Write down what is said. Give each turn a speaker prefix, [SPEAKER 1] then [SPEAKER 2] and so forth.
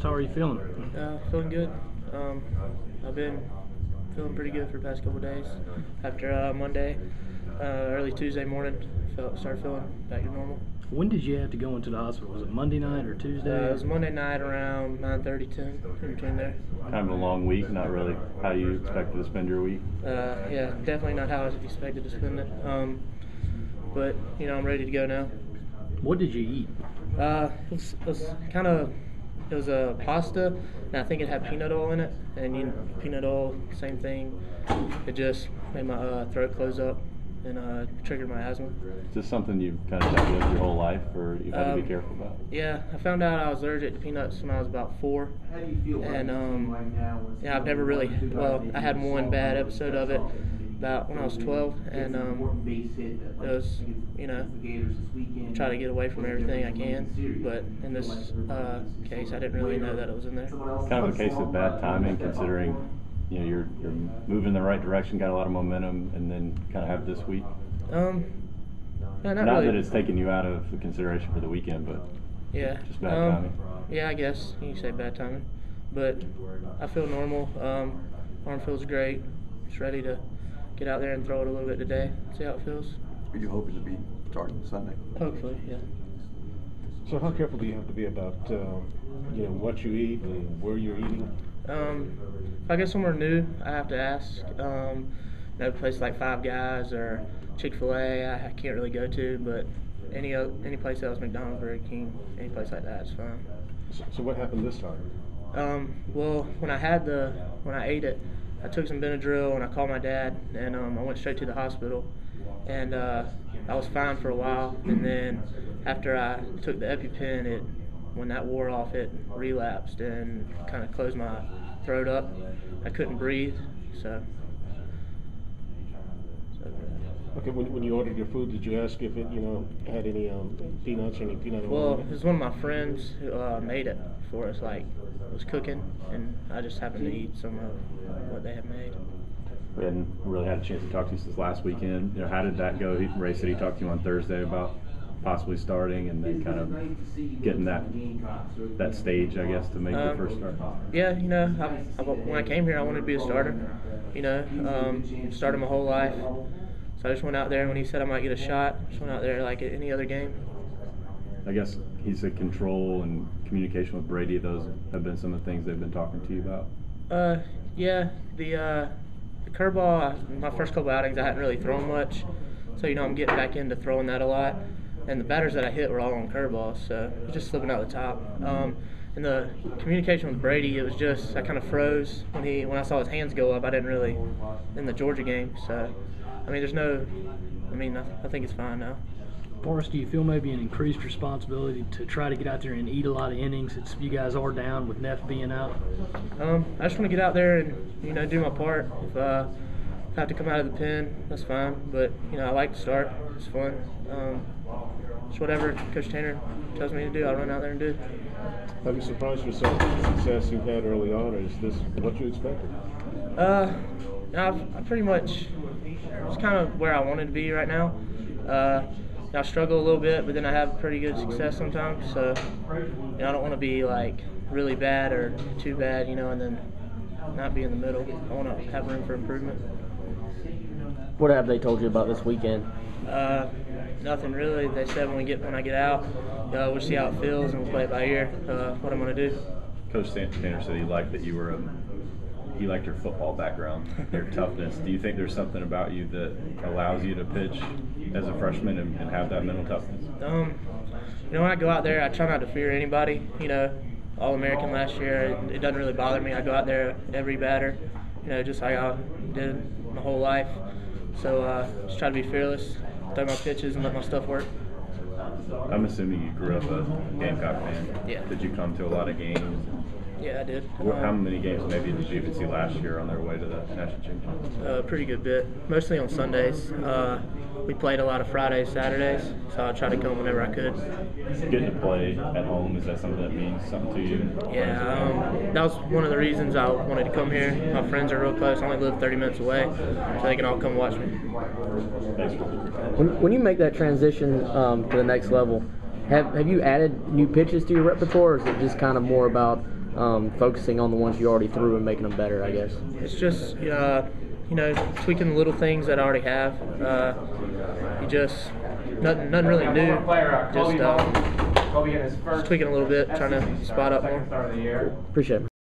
[SPEAKER 1] How are you feeling?
[SPEAKER 2] Feeling good. I've been feeling pretty good for the past couple of days. After Monday, early Tuesday morning, started feeling back to normal.
[SPEAKER 1] When did you have to go into the hospital? Was it Monday night or Tuesday?
[SPEAKER 2] It was Monday night around 9:30, 10, in between there.
[SPEAKER 3] Kind of a long week, not really how you expected to spend your week.
[SPEAKER 2] Yeah, definitely not how I expected to spend it. But I'm ready to go now.
[SPEAKER 1] What did you eat?
[SPEAKER 2] It was a pasta, and I think it had peanut oil in it. And peanut oil, same thing. It just made my throat close up and triggered my asthma.
[SPEAKER 3] Is this something you've kind of dealt with your whole life, or you've had to be careful about?
[SPEAKER 2] Yeah, I found out I was allergic to peanuts when I was about 4. And yeah, I've never really, I had one bad episode of it about when I was 12, and it was, try to get away from everything I can, but in this case, I didn't really know that it was in there.
[SPEAKER 3] Kind of a case of bad timing, considering you're moving in the right direction, got a lot of momentum, and then kind of have this week.
[SPEAKER 2] Not
[SPEAKER 3] really.
[SPEAKER 2] That
[SPEAKER 3] it's taken you out of the consideration for the weekend, but
[SPEAKER 2] yeah,
[SPEAKER 3] just bad timing.
[SPEAKER 2] Yeah, I guess you can say bad timing, but I feel normal. Arm feels great. Just ready to get out there and throw it a little bit today. See how it feels.
[SPEAKER 4] Are you hoping to be starting Sunday?
[SPEAKER 2] Hopefully, yeah.
[SPEAKER 5] So how careful do you have to be about what you eat and where you're eating?
[SPEAKER 2] If I go somewhere new, I have to ask. Places like Five Guys or Chick-fil-A, I can't really go to, but any place else, McDonald's, Burger King, any place like that is fine.
[SPEAKER 5] So what happened this time?
[SPEAKER 2] Well, when I ate it, I took some Benadryl and I called my dad, and I went straight to the hospital, and I was fine for a while, and then after I took the EpiPen, when that wore off, it relapsed and kind of closed my throat up. I couldn't breathe, so.
[SPEAKER 5] Okay, when you ordered your food, did you ask if it had any peanuts or any peanut oil?
[SPEAKER 2] Well, it was one of my friends who made it for us, was cooking, and I just happened to eat some of what they had made.
[SPEAKER 3] We hadn't really had a chance to talk to you since last weekend. How did that go? Ray said he talked to you on Thursday about possibly starting, and then kind of getting that stage, I guess, to make your first start.
[SPEAKER 2] Yeah, when I came here, I wanted to be a starter. Started my whole life. So I just went out there, and when he said I might get a shot, just went out there like any other game.
[SPEAKER 3] I guess he said control and communication with Brady. Those have been some of the things they've been talking to you about.
[SPEAKER 2] Yeah, the curveball. My first couple outings, I hadn't really thrown much, so I'm getting back into throwing that a lot. And the batters that I hit were all on curveballs, so it was just slipping out the top. And the communication with Brady, it was just I kind of froze when I saw his hands go up. I didn't really in the Georgia game, so. I think it's fine now.
[SPEAKER 1] Forrest, do you feel maybe an increased responsibility to try to get out there and eat a lot of innings since you guys are down with Neff being out?
[SPEAKER 2] I just want to get out there and do my part. If I have to come out of the pen, that's fine. But I like to start. It's fun. Just whatever Coach Tanner tells me to do, I'll run out there and do.
[SPEAKER 5] Have you surprised yourself with the success you've had early on, or is this what you expected?
[SPEAKER 2] I pretty much. It's kind of where I wanted to be right now. I struggle a little bit, but then I have pretty good success sometimes. So I don't want to be like really bad or too bad, and then not be in the middle. I want to have room for improvement.
[SPEAKER 6] What have they told you about this weekend?
[SPEAKER 2] Nothing really. They said when I get out, we'll see how it feels and we'll play it by ear. What I'm going to do.
[SPEAKER 3] Coach Tanner said he liked that you were he liked your football background, your toughness. Do you think there's something about you that allows you to pitch as a freshman and have that mental toughness?
[SPEAKER 2] When I go out there, I try not to fear anybody. All-American last year, it doesn't really bother me. I go out there every batter, just like I did my whole life. So just try to be fearless, throw my pitches, and let my stuff work.
[SPEAKER 3] I'm assuming you grew up a Gamecock fan.
[SPEAKER 2] Yeah.
[SPEAKER 3] Did you come to a lot of games?
[SPEAKER 2] Yeah, I did.
[SPEAKER 3] How many games maybe did you even see last year on their way to the national championship?
[SPEAKER 2] A pretty good bit, mostly on Sundays. We played a lot of Fridays, Saturdays, so I tried to come whenever I could.
[SPEAKER 3] Getting to play at home, is that something that means something to you?
[SPEAKER 2] Yeah, that was one of the reasons I wanted to come here. My friends are real close. I only live 30 minutes away, so they can all come watch me.
[SPEAKER 3] Thanks.
[SPEAKER 6] When you make that transition to the next level, have you added new pitches to your repertoire, or is it just kind of more about focusing on the ones you already threw and making them better, I guess?
[SPEAKER 2] It's just tweaking the little things that I already have. Nothing really new. Just tweaking a little bit, trying to spot up more.
[SPEAKER 6] Appreciate it.